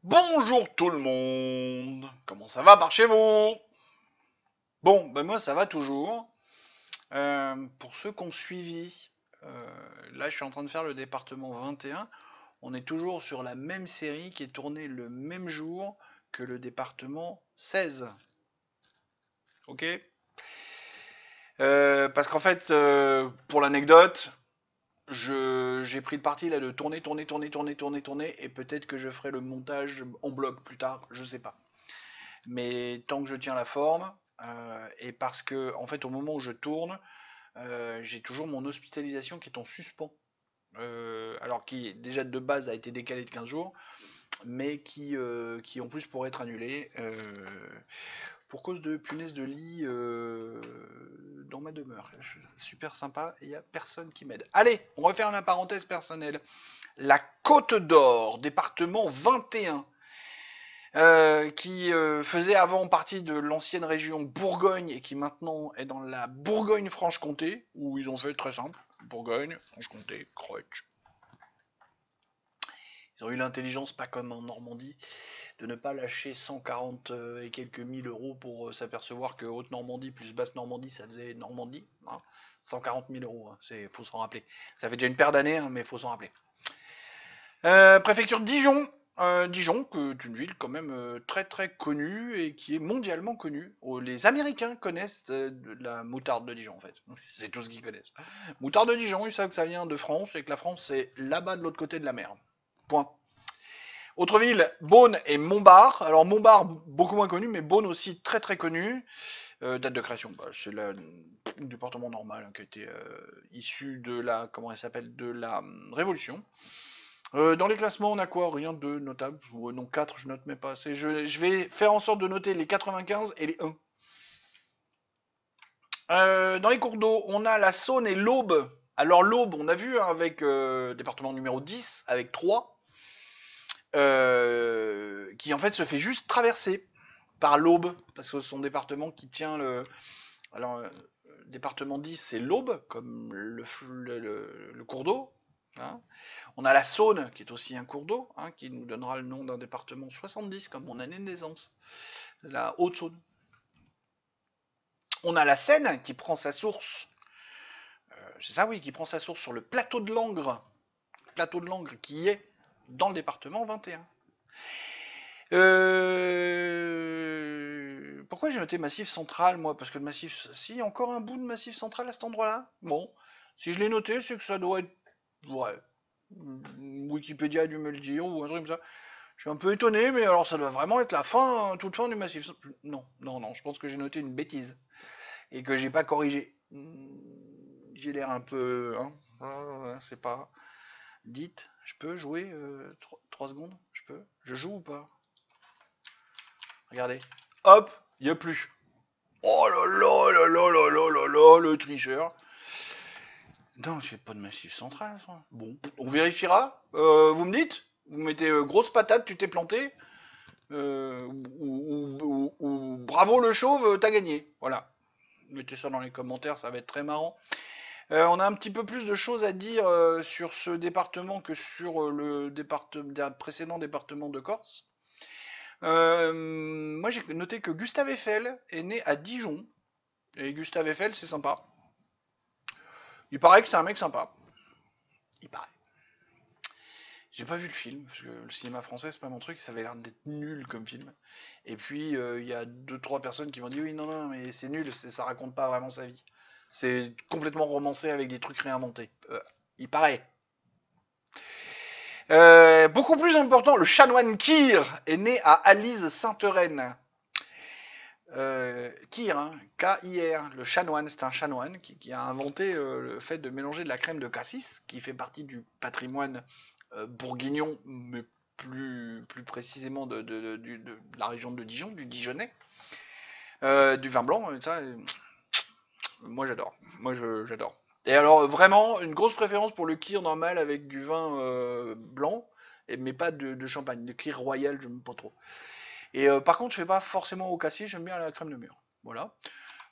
Bonjour tout le monde. Comment ça va par chez vous? Bon, ben moi ça va toujours. Pour ceux qui ont suivi, là je suis en train de faire le département 21. On est toujours sur la même série qui est tournée le même jour que le département 16. Ok? Parce qu'en fait, pour l'anecdote, j'ai pris le parti là de tourner, et peut-être que je ferai le montage en bloc plus tard, je sais pas. Mais tant que je tiens la forme, et parce que en fait au moment où je tourne, j'ai toujours mon hospitalisation qui est en suspens. Alors qui déjà de base a été décalé de 15 jours, mais qui en plus pourrait être annulé pour cause de punaise de lit dans ma demeure. Super sympa, il n'y a personne qui m'aide. Allez, on va faire la parenthèse personnelle. La Côte d'Or, département 21, qui faisait avant partie de l'ancienne région Bourgogne et qui maintenant est dans la Bourgogne-Franche-Comté, où ils ont fait très simple, Bourgogne, Franche-Comté, Crutch. Ils ont eu l'intelligence, pas comme en Normandie, de ne pas lâcher 140 et quelques mille euros pour s'apercevoir que Haute-Normandie plus Basse-Normandie, ça faisait Normandie. Hein. 140 000 euros, hein, faut s'en rappeler. Ça fait déjà une paire d'années, hein, mais faut s'en rappeler. Préfecture de Dijon. Dijon, qui est une ville quand même très très connue et qui est mondialement connue. Les Américains connaissent la moutarde de Dijon en fait. C'est tout ce qu'ils connaissent. Moutarde de Dijon, ils savent que ça vient de France et que la France c'est là-bas de l'autre côté de la mer. Point. Autre ville, Beaune et Montbard. Alors Montbard, beaucoup moins connu, mais Beaune aussi très très connu. Date de création, bah, c'est le département normal hein, qui a été issu de la, comment elle s'appelle, de la Révolution. Dans les classements, on a quoi? Rien de notable. Non, 4, je note même pas assez. Je vais faire en sorte de noter les 95 et les 1. Dans les cours d'eau, on a la Saône et l'Aube. Alors l'Aube, on a vu hein, avec département numéro 10, avec 3, qui en fait se fait juste traverser par l'Aube, parce que c'est son département qui tient le... Alors, département 10, c'est l'Aube, comme le cours d'eau. Hein. On a la Saône, qui est aussi un cours d'eau, hein, qui nous donnera le nom d'un département 70, comme mon année de naissance, la Haute-Saône. On a la Seine, qui prend sa source, c'est ça oui, qui prend sa source sur le plateau de Langres qui est dans le département 21. Pourquoi j'ai noté Massif Central, moi? Parce que le Massif... Si, encore un bout de Massif Central à cet endroit-là. Bon, si je l'ai noté, c'est que ça doit être... Ouais. Wikipédia a dû me le dire, ou un truc comme ça. Je suis un peu étonné, mais alors ça doit vraiment être la fin, toute fin du Massif Central. Non, non, non, je pense que j'ai noté une bêtise. Et que j'ai pas corrigé. J'ai l'air un peu... Hein, c'est pas... Dites, je peux jouer 3 secondes? Je peux? Je joue ou pas? Regardez. Hop, il n'y a plus. Oh là là là là là là là là, le tricheur. Non, c'est pas de massif central, ça. Bon, on vérifiera. Vous me dites? Vous mettez grosse patate, tu t'es planté. Ou bravo le chauve, t'as gagné. Voilà. Mettez ça dans les commentaires, ça va être très marrant. On a un petit peu plus de choses à dire sur ce département que sur le précédent département de Corse. Moi, j'ai noté que Gustave Eiffel est né à Dijon. Et Gustave Eiffel, c'est sympa. Il paraît que c'est un mec sympa. Il paraît. J'ai pas vu le film, parce que le cinéma français, c'est pas mon truc, ça avait l'air d'être nul comme film. Et puis, il y a deux, trois personnes qui m'ont dit oui, non, non, mais c'est nul, ça raconte pas vraiment sa vie. C'est complètement romancé avec des trucs réinventés. Il paraît. Beaucoup plus important, le chanoine Kir est né à Alise Sainte-Reine. Kir, hein, K-I-R, le chanoine, c'est un chanoine qui a inventé le fait de mélanger de la crème de cassis, qui fait partie du patrimoine bourguignon, mais plus précisément de la région de Dijon, du Dijonais, du vin blanc, ça, moi j'adore. J'adore. Et alors vraiment, une grosse préférence pour le kir normal avec du vin blanc, mais pas de champagne. Le kir royal, je n'aime pas trop. Et par contre, je fais pas forcément au cassis, j'aime bien la crème de mûre. Voilà.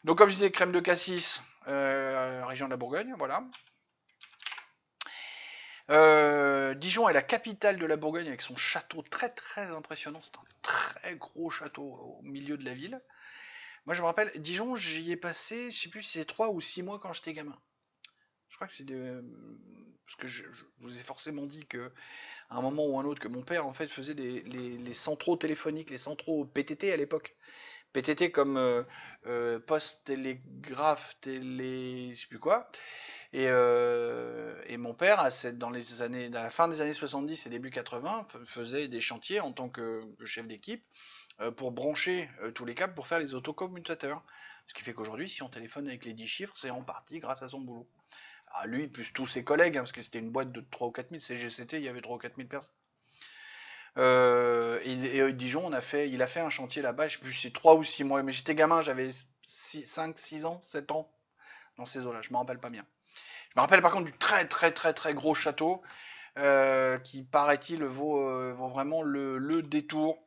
Donc comme je disais, crème de cassis, région de la Bourgogne, voilà. Dijon est la capitale de la Bourgogne avec son château très très impressionnant. C'est un très gros château au milieu de la ville. Moi je me rappelle, Dijon, j'y ai passé, je sais plus si c'est 3 ou 6 mois quand j'étais gamin. Je crois que c'est parce que je vous ai forcément dit que à un moment ou un autre que mon père en fait faisait les centraux téléphoniques, les centraux PTT à l'époque. PTT comme poste télégraphe télé, je sais plus quoi. Et mon père, dans la fin des années 70 et début 80, faisait des chantiers en tant que chef d'équipe pour brancher tous les câbles pour faire les autocommutateurs. Ce qui fait qu'aujourd'hui, si on téléphone avec les 10 chiffres, c'est en partie grâce à son boulot. À lui, plus tous ses collègues, hein, parce que c'était une boîte de 3 ou 4 000, CGCT, il y avait 3 ou 4 000 personnes. Dijon, il a fait un chantier là-bas, je sais plus, c'est 3 ou 6 mois, mais j'étais gamin, j'avais 5, 6 ans, 7 ans, dans ces eaux-là, je me rappelle pas bien. Je me rappelle par contre du très très très très gros château qui paraît-il vaut vraiment le détour.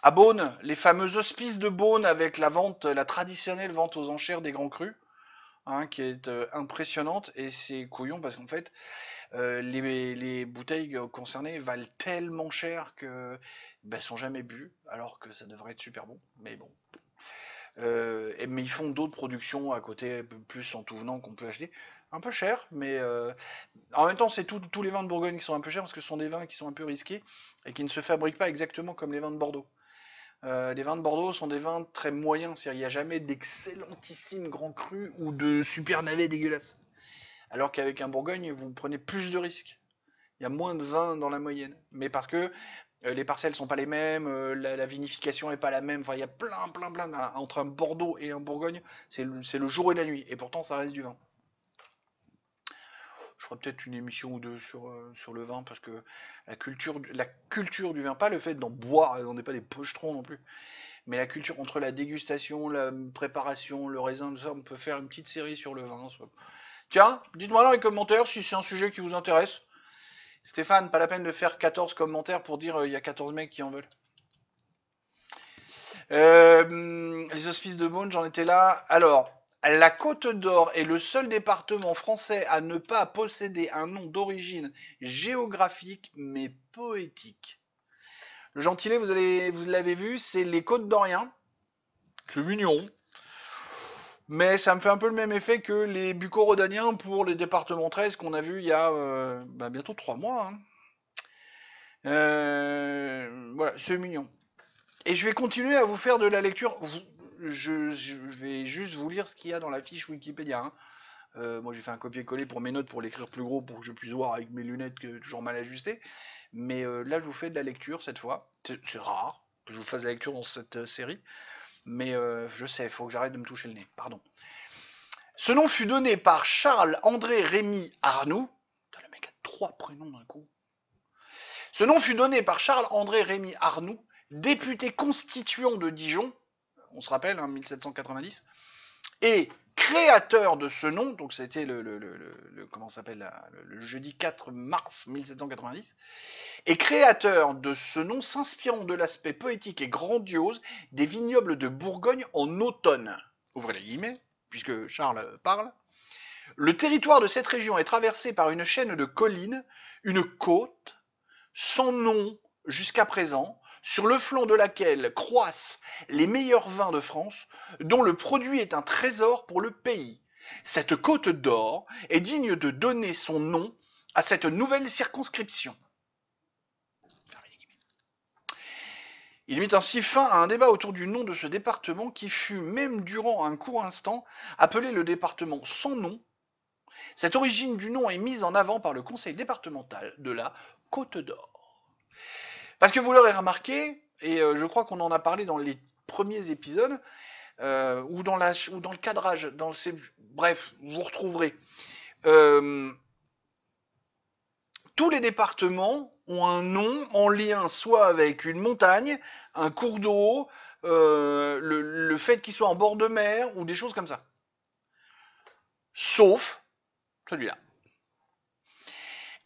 À Beaune, les fameux hospices de Beaune avec la traditionnelle vente aux enchères des grands crus, hein, qui est impressionnante et c'est couillon parce qu'en fait les bouteilles concernées valent tellement cher que ben, sont jamais bues alors que ça devrait être super bon. Mais bon. Mais ils font d'autres productions à côté, plus en tout venant qu'on peut acheter. Un peu cher, mais en même temps, c'est tous les vins de Bourgogne qui sont un peu chers parce que ce sont des vins qui sont un peu risqués et qui ne se fabriquent pas exactement comme les vins de Bordeaux. Les vins de Bordeaux sont des vins très moyens, c'est-à-dire il n'y a jamais d'excellentissimes grands crus ou de super navets dégueulasses. Alors qu'avec un Bourgogne, vous prenez plus de risques. Il y a moins de vins dans la moyenne. Mais parce que les parcelles sont pas les mêmes, la vinification est pas la même. Enfin, il y a plein. Entre un Bordeaux et un Bourgogne, c'est le jour et la nuit. Et pourtant, ça reste du vin. Je ferai peut-être une émission ou deux sur le vin parce que la culture du vin, pas le fait d'en boire, on n'est pas des pochetrons non plus, mais la culture entre la dégustation, la préparation, le raisin, tout ça, on peut faire une petite série sur le vin. Tiens, dites-moi dans les commentaires si c'est un sujet qui vous intéresse. Stéphane, pas la peine de faire 14 commentaires pour dire il y a 14 mecs qui en veulent. Les hospices de Beaune, j'en étais là. Alors, la Côte d'Or est le seul département français à ne pas posséder un nom d'origine géographique mais poétique. Le gentilé, vous l'avez vu, c'est les Côtes d'Oriens. C'est mignon. Mais ça me fait un peu le même effet que les Bucco-Rhodaniens pour les départements 13 qu'on a vu il y a bientôt 3 mois. Hein. Voilà, c'est mignon. Et je vais continuer à vous faire de la lecture. Je vais juste vous lire ce qu'il y a dans la fiche Wikipédia. Hein. Moi, j'ai fait un copier-coller pour mes notes pour l'écrire plus gros pour que je puisse voir avec mes lunettes toujours mal ajustées. Mais là, je vous fais de la lecture cette fois. C'est rare que je vous fasse de la lecture dans cette série. Mais je sais, il faut que j'arrête de me toucher le nez. Pardon. Ce nom fut donné par Charles-André Rémy Arnoux. Le mec a 3 prénoms d'un coup. Ce nom fut donné par Charles-André Rémy Arnoux, député constituant de Dijon, on se rappelle, hein, 1790, et créateur de ce nom, donc c'était comment s'appelle, le jeudi 4 mars 1790, et créateur de ce nom s'inspirant de l'aspect poétique et grandiose des vignobles de Bourgogne en automne. Ouvrez les guillemets, puisque Charles parle. Le territoire de cette région est traversé par une chaîne de collines, une côte, sans nom jusqu'à présent, sur le flanc de laquelle croissent les meilleurs vins de France, dont le produit est un trésor pour le pays. Cette côte d'or est digne de donner son nom à cette nouvelle circonscription. Il mit ainsi fin à un débat autour du nom de ce département qui fut, même durant un court instant, appelé le département sans nom. Cette origine du nom est mise en avant par le conseil départemental de la Côte d'Or. Parce que vous l'aurez remarqué, et je crois qu'on en a parlé dans les premiers épisodes, ou dans le cadrage, bref, vous retrouverez. Tous les départements ont un nom en lien soit avec une montagne, un cours d'eau, le fait qu'ils soient en bord de mer, ou des choses comme ça. Sauf celui-là.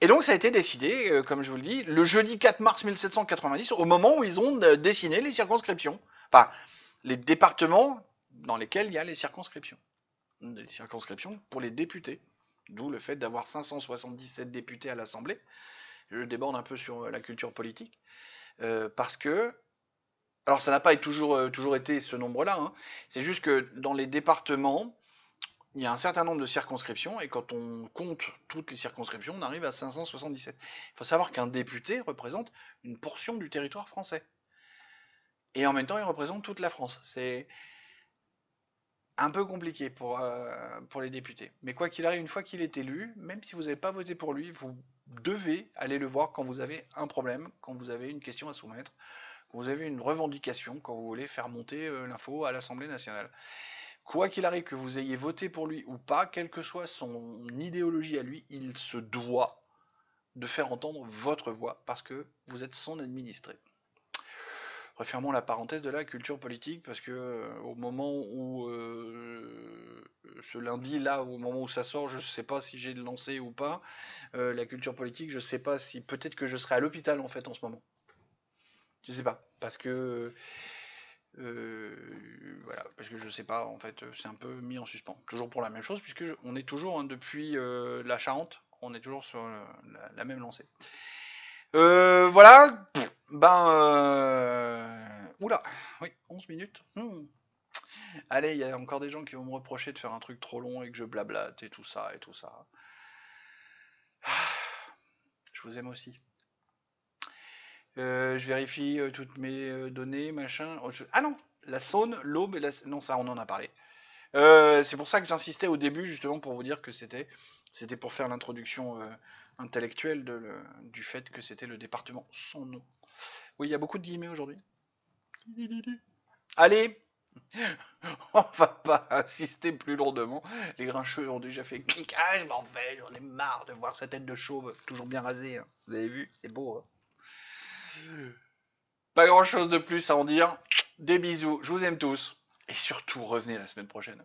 Et donc ça a été décidé, comme je vous le dis, le jeudi 4 mars 1790, au moment où ils ont dessiné les circonscriptions. Enfin, les départements dans lesquels il y a les circonscriptions. Des circonscriptions pour les députés D'où le fait d'avoir 577 députés à l'Assemblée. Je déborde un peu sur la culture politique. Parce que, alors ça n'a pas toujours été ce nombre-là, hein. C'est juste que dans les départements, il y a un certain nombre de circonscriptions, et quand on compte toutes les circonscriptions, on arrive à 577. Il faut savoir qu'un député représente une portion du territoire français. Et en même temps, il représente toute la France. C'est un peu compliqué pour les députés. Mais quoi qu'il arrive, une fois qu'il est élu, même si vous n'avez pas voté pour lui, vous devez aller le voir quand vous avez un problème, quand vous avez une question à soumettre, quand vous avez une revendication, quand vous voulez faire monter l'info à l'Assemblée nationale. Quoi qu'il arrive, que vous ayez voté pour lui ou pas, quelle que soit son idéologie à lui, il se doit de faire entendre votre voix parce que vous êtes son administré. Refermons la parenthèse de la culture politique parce que au moment où ce lundi là, au moment où ça sort, je ne sais pas si j'ai lancé ou pas la culture politique. Je ne sais pas si peut-être que je serai à l'hôpital en fait en ce moment. Je ne sais pas parce que voilà, parce que je sais pas, en fait, c'est un peu mis en suspens. Toujours pour la même chose, puisque on est toujours, hein, depuis la Charente, on est toujours sur la même lancée. Voilà, oula, oui, 11 minutes. Allez, il y a encore des gens qui vont me reprocher de faire un truc trop long et que je blablate et tout ça et tout ça. Je vous aime aussi. Je vérifie toutes mes données, machin. Ah non, la Saône, l'Aube et la... Non, ça, on en a parlé. C'est pour ça que j'insistais au début, justement, pour vous dire que c'était pour faire l'introduction intellectuelle du fait que c'était le département sans nom. Oui, il y a beaucoup de guillemets aujourd'hui. Allez, on va pas insister plus lourdement. Les grincheux ont déjà fait clic. Ah, je m'en vais, j'en ai marre de voir sa tête de chauve, toujours bien rasée, hein. Vous avez vu, c'est beau, hein. Pas grand chose de plus à en dire. Des bisous, je vous aime tous. Et surtout, revenez la semaine prochaine.